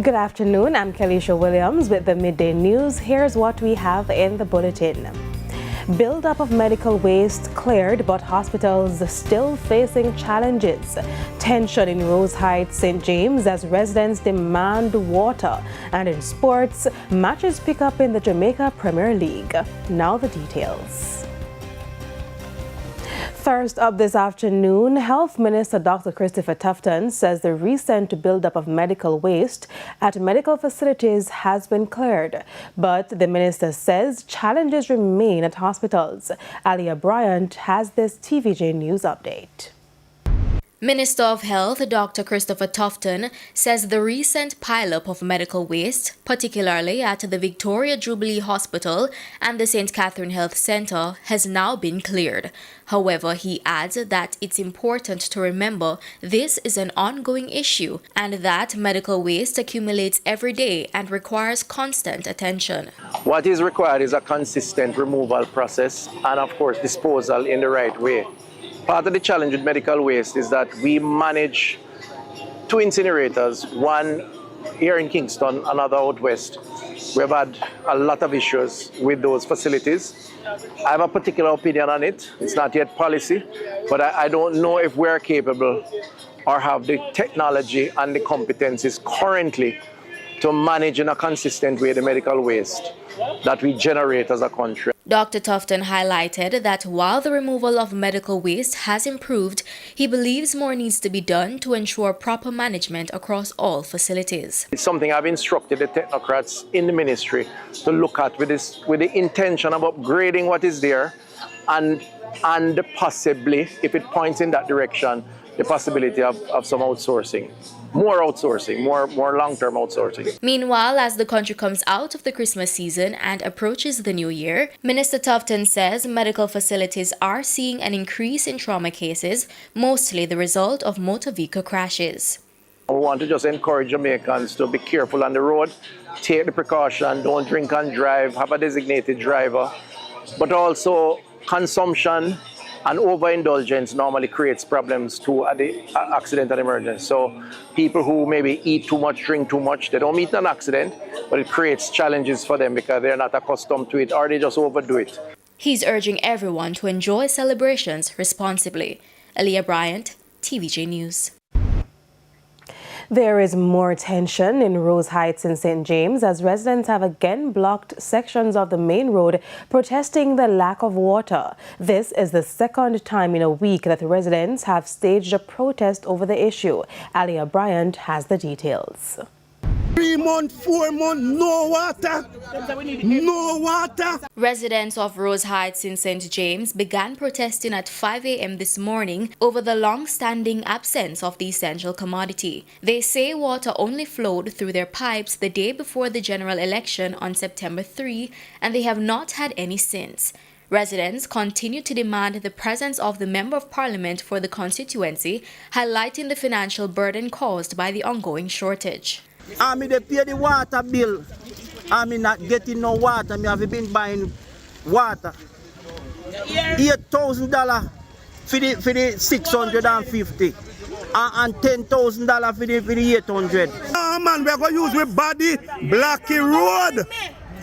Good afternoon, I'm Kelisha Williams with the Midday News. Here's what we have in the bulletin. Build-up of medical waste cleared, but hospitals still facing challenges. Tension in Rose Heights, St. James as residents demand water. And in sports, matches pick up in the Jamaica Premier League. Now the details. First up this afternoon, Health Minister Dr. Christopher Tufton says the recent buildup of medical waste at medical facilities has been cleared. But the minister says challenges remain at hospitals. Alia Bryant has this TVJ News update. Minister of Health Dr. Christopher Tufton says the recent pileup of medical waste, particularly at the Victoria Jubilee Hospital and the St. Catherine Health Centre, has now been cleared. However, he adds that it's important to remember this is an ongoing issue and that medical waste accumulates every day and requires constant attention. What is required is a consistent removal process and, of course, disposal in the right way. Part of the challenge with medical waste is that we manage two incinerators, one here in Kingston, another out west. We've had a lot of issues with those facilities. I have a particular opinion on it. It's not yet policy, but I don't know if we're capable or have the technology and the competencies currently to manage in a consistent way the medical waste that we generate as a country. Dr. Tufton highlighted that while the removal of medical waste has improved, he believes more needs to be done to ensure proper management across all facilities. It's something I've instructed the technocrats in the ministry to look at with the intention of upgrading what is there and possibly, if it points in that direction, the possibility of some outsourcing. More outsourcing, more long-term outsourcing. Meanwhile, as the country comes out of the Christmas season and approaches the new year, Minister Tufton says medical facilities are seeing an increase in trauma cases, mostly the result of motor vehicle crashes. We want to just encourage Jamaicans to be careful on the road, take the precaution, don't drink and drive, have a designated driver, but also consumption and overindulgence normally creates problems too at the accident and emergency. So people who maybe eat too much, drink too much, they don't meet an accident, but it creates challenges for them because they're not accustomed to it or they just overdo it. He's urging everyone to enjoy celebrations responsibly. Alia Bryant, TVJ News. There is more tension in Rose Heights in St. James as residents have again blocked sections of the main road protesting the lack of water. This is the second time in a week that residents have staged a protest over the issue. Alia Bryant has the details. 3 months, 4 months, no water. No water. Residents of Rose Heights in St. James began protesting at 5 a.m. this morning over the long-standing absence of the essential commodity. They say water only flowed through their pipes the day before the general election on September 3, and they have not had any since. Residents continue to demand the presence of the Member of Parliament for the constituency, highlighting the financial burden caused by the ongoing shortage. They pay the water bill. Not getting no water. I have been buying water. $8,000 for the 650 and $10,000 for the 800. Man, we are going to use with body Blackie Road.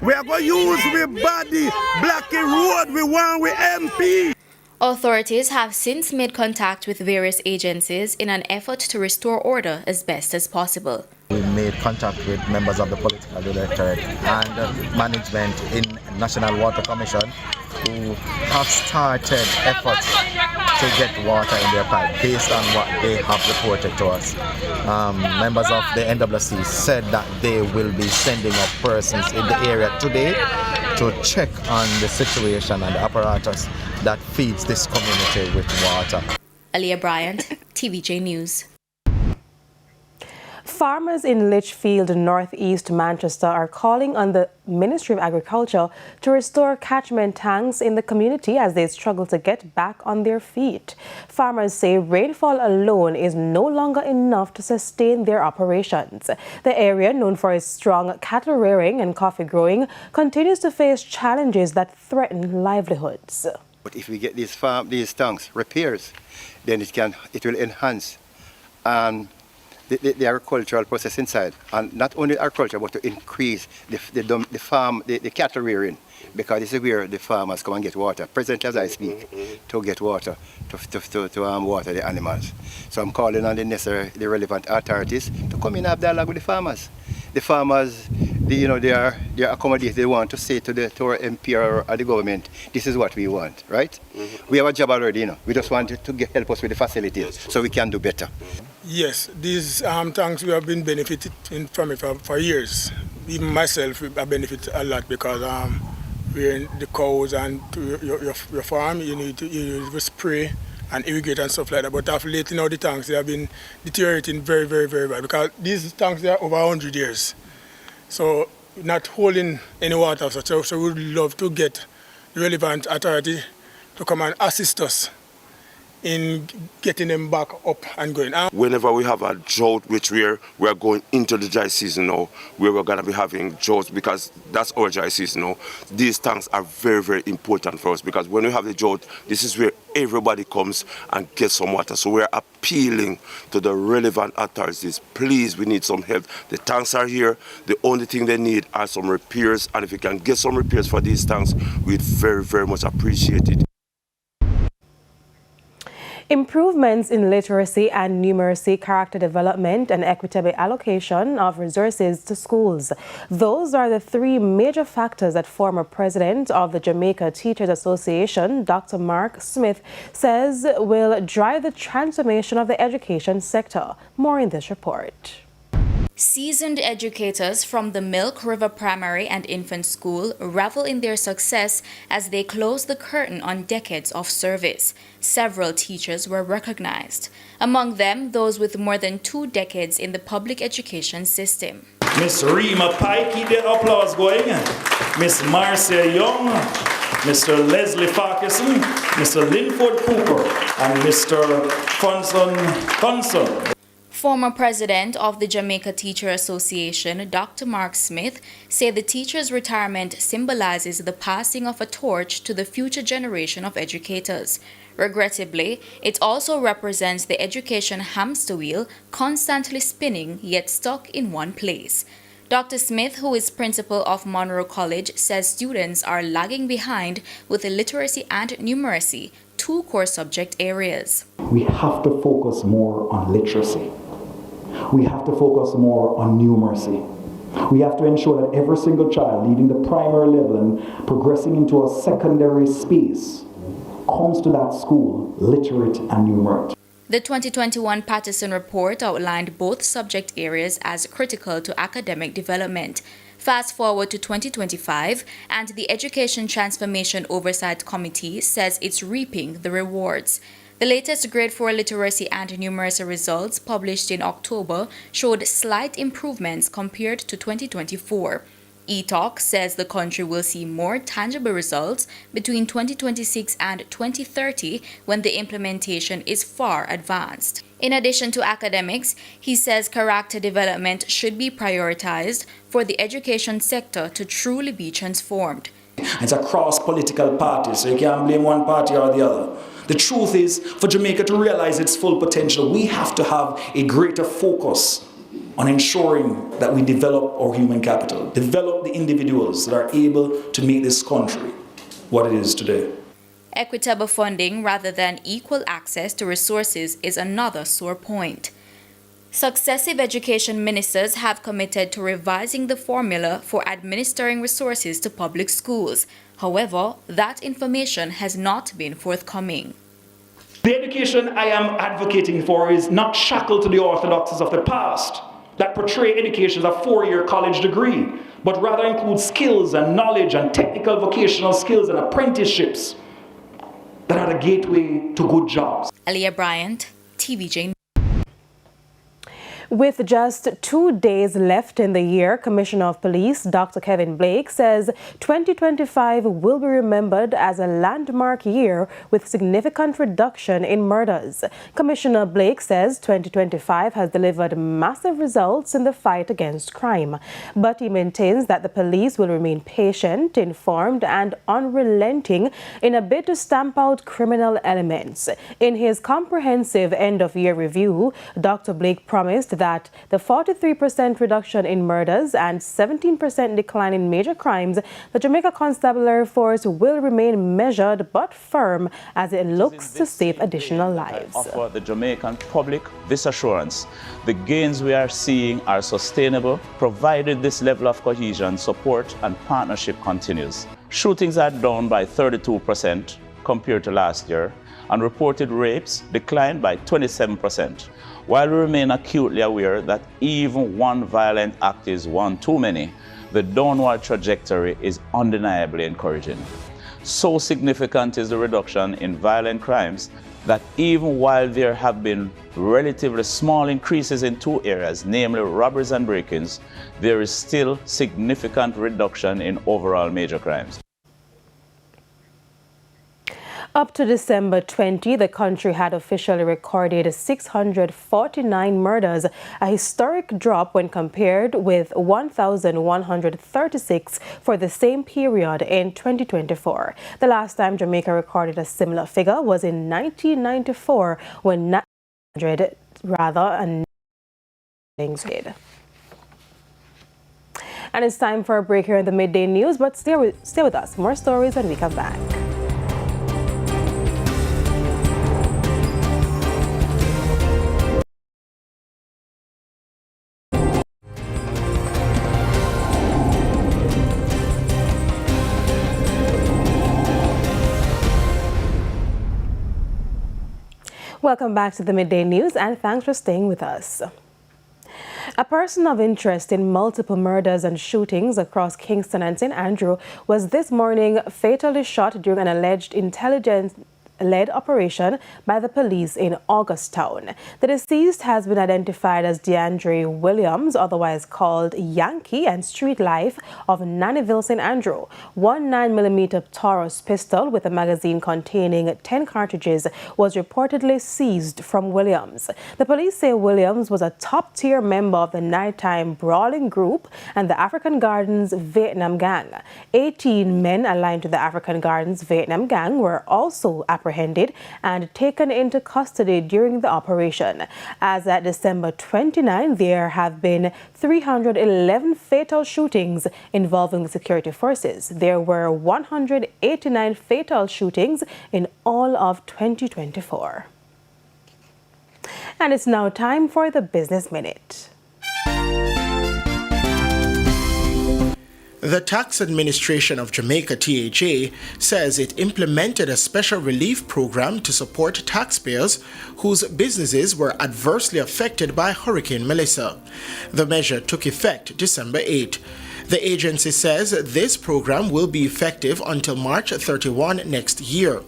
We are going to use with body Blackie Road. We want with MP. Authorities have since made contact with various agencies in an effort to restore order as best as possible. We made contact with members of the political directorate and management in National Water Commission who have started efforts to get water in their pipe based on what they have reported to us. Members of the NWC said that they will be sending up persons in the area today to check on the situation and the apparatus that feeds this community with water. Alia Bryant, TVJ News. Farmers in Litchfield, northeast Manchester, are calling on the Ministry of Agriculture to restore catchment tanks in the community as they struggle to get back on their feet. Farmers say rainfall alone is no longer enough to sustain their operations. The area, known for its strong cattle rearing and coffee growing, continues to face challenges that threaten livelihoods. But if we get these tanks repairs, then it will enhance the agricultural process inside, and not only agriculture, but to increase the cattle rearing, because this is where the farmers come and get water. Presently, as I speak, to get water, to water the animals. So I'm calling on the relevant authorities to come in and have dialogue with the farmers. The farmers, they are accommodated. They want to say to our MP or the government, this is what we want, right? We have a job already, We just want to help us with the facilities so we can do better. Yes, these tanks we have been benefited from it for years. Even myself, I benefit a lot because we're in the cows and to your farm, you need to spray and irrigate and stuff like that. But after lately now the tanks, they have been deteriorating very, very, very bad because these tanks, they are over 100 years. So not holding any water, so we would love to get the relevant authority to come and assist us in getting them back up and going. Whenever we have a drought, which we're going into the dry season now, where we're going to be having droughts, because that's our dry season now, these tanks are very, very important for us, because when we have the drought, this is where everybody comes and gets some water. So we're appealing to the relevant authorities, please, we need some help. The tanks are here, the only thing they need are some repairs, and if you can get some repairs for these tanks, we'd very, very much appreciate it. Improvements in literacy and numeracy, character development, and equitable allocation of resources to schools. Those are the three major factors that former president of the Jamaica Teachers Association, Dr. Mark Smith, says will drive the transformation of the education sector. More in this report. Seasoned educators from the Milk River Primary and Infant School revel in their success as they close the curtain on decades of service. Several teachers were recognized, among them those with more than 2 decades in the public education system. Miss Rima Pike, keep the applause going. Miss Marcia Young, Mr. Leslie Farquharson, Mr. Linford Cooper, and Mr. Funson. Former president of the Jamaica Teacher Association, Dr. Mark Smith, said the teacher's retirement symbolizes the passing of a torch to the future generation of educators. Regrettably, it also represents the education hamster wheel constantly spinning yet stuck in one place. Dr. Smith, who is principal of Monroe College, says students are lagging behind with literacy and numeracy, 2 core subject areas. We have to focus more on literacy. We have to focus more on numeracy. We have to ensure that every single child leaving the primary level and progressing into a secondary space comes to that school literate and numerate. The 2021 Patterson report outlined both subject areas as critical to academic development. Fast forward to 2025, and the Education Transformation Oversight Committee says it's reaping the rewards. The latest Grade 4 literacy and numeracy results published in October showed slight improvements compared to 2024. ETalk says the country will see more tangible results between 2026 and 2030 when the implementation is far advanced. In addition to academics, he says character development should be prioritized for the education sector to truly be transformed. It's across political parties, so you can't blame one party or the other. The truth is, for Jamaica to realize its full potential, we have to have a greater focus on ensuring that we develop our human capital, develop the individuals that are able to make this country what it is today. Equitable funding rather than equal access to resources is another sore point. Successive education ministers have committed to revising the formula for administering resources to public schools. However, that information has not been forthcoming. The education I am advocating for is not shackled to the orthodoxies of the past that portray education as a 4-year college degree, but rather include skills and knowledge and technical vocational skills and apprenticeships that are the gateway to good jobs. Aliyah Bryant, TVJ. With just 2 days left in the year, Commissioner of Police Dr. Kevin Blake says 2025 will be remembered as a landmark year with significant reduction in murders. Commissioner Blake says 2025 has delivered massive results in the fight against crime, but he maintains that the police will remain patient, informed, and unrelenting in a bid to stamp out criminal elements. In his comprehensive end-of-year review, Dr. Blake promised that the 43% reduction in murders and 17% decline in major crimes, the Jamaica Constabulary Force will remain measured but firm as it looks to save additional lives. Offer the Jamaican public this assurance. The gains we are seeing are sustainable, provided this level of cohesion, support and partnership continues. Shootings are down by 32% compared to last year, and reported rapes declined by 27%. While we remain acutely aware that even one violent act is one too many, the downward trajectory is undeniably encouraging. So significant is the reduction in violent crimes that even while there have been relatively small increases in two areas, namely robberies and break-ins, there is still significant reduction in overall major crimes. Up to December 20, the country had officially recorded 649 murders, a historic drop when compared with 1,136 for the same period in 2024. The last time Jamaica recorded a similar figure was in 1994 when 900 and And it's time for a break here in the Midday News, but stay with us. More stories when we come back. Welcome back to the Midday News and thanks for staying with us. A person of interest in multiple murders and shootings across Kingston and St. Andrew was this morning fatally shot during an alleged intelligence-led operation by the police in Augustown. The deceased has been identified as DeAndre Williams, otherwise called Yankee, and street life of Nannyville, St. Andrew. One 9mm Taurus pistol with a magazine containing 10 cartridges was reportedly seized from Williams. The police say Williams was a top-tier member of the nighttime brawling group and the African Gardens Vietnam Gang. 18 men aligned to the African Gardens Vietnam Gang were also apprehended and taken into custody during the operation. As at December 29, there have been 311 fatal shootings involving the security forces. There were 189 fatal shootings in all of 2024. And it's now time for the Business Minute. The Tax Administration of Jamaica, THA, says it implemented a special relief program to support taxpayers whose businesses were adversely affected by Hurricane Melissa. The measure took effect December 8. The agency says this program will be effective until March 31 next year.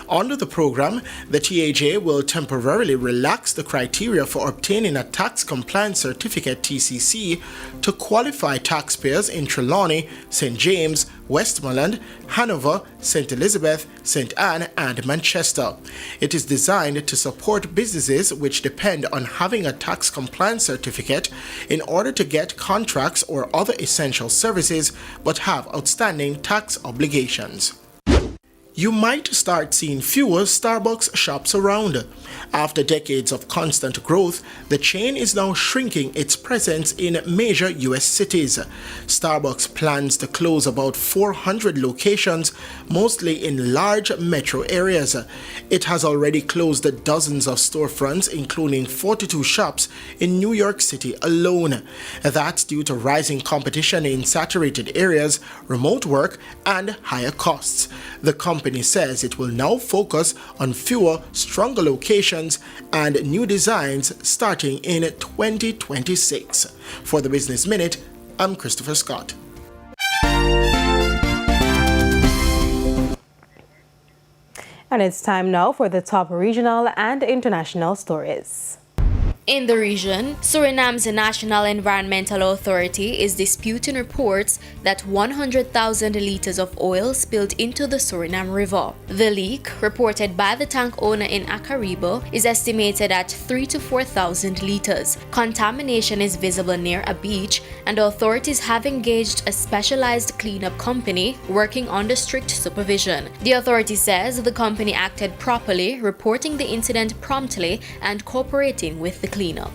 Under the program, the THA will temporarily relax the criteria for obtaining a tax compliance certificate (TCC) to qualify taxpayers in Trelawney, St. James, Westmoreland, Hanover, St. Elizabeth, St. Anne, and Manchester. It is designed to support businesses which depend on having a tax compliance certificate in order to get contracts or other essential services but have outstanding tax obligations. You might start seeing fewer Starbucks shops around. After decades of constant growth, the chain is now shrinking its presence in major U.S. cities. Starbucks plans to close about 400 locations, mostly in large metro areas. It has already closed dozens of storefronts, including 42 shops in New York City alone. That's due to rising competition in saturated areas, remote work, and higher costs. The company says it will now focus on fewer, stronger locations and new designs starting in 2026. For the Business Minute, I'm Christopher Scott. And it's time now for the top regional and international stories. In the region, Suriname's National Environmental Authority is disputing reports that 100,000 liters of oil spilled into the Suriname River. The leak, reported by the tank owner in Acaribo, is estimated at 3,000 to 4,000 liters. Contamination is visible near a beach, and authorities have engaged a specialized cleanup company working under strict supervision. The authority says the company acted properly, reporting the incident promptly and cooperating with the cleanup.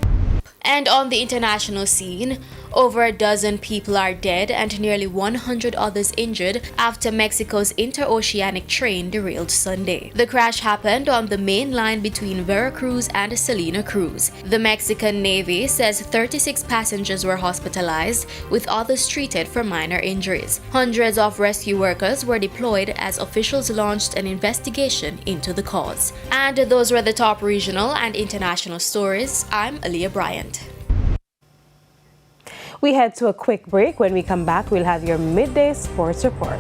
And on the international scene, over a dozen people are dead and nearly 100 others injured after Mexico's interoceanic train derailed Sunday. The crash happened on the main line between Veracruz and Salina Cruz. The Mexican Navy says 36 passengers were hospitalized, with others treated for minor injuries. Hundreds of rescue workers were deployed as officials launched an investigation into the cause. And those were the top regional and international stories. I'm Aaliyah Bryant. We head to a quick break. When we come back, we'll have your midday sports report.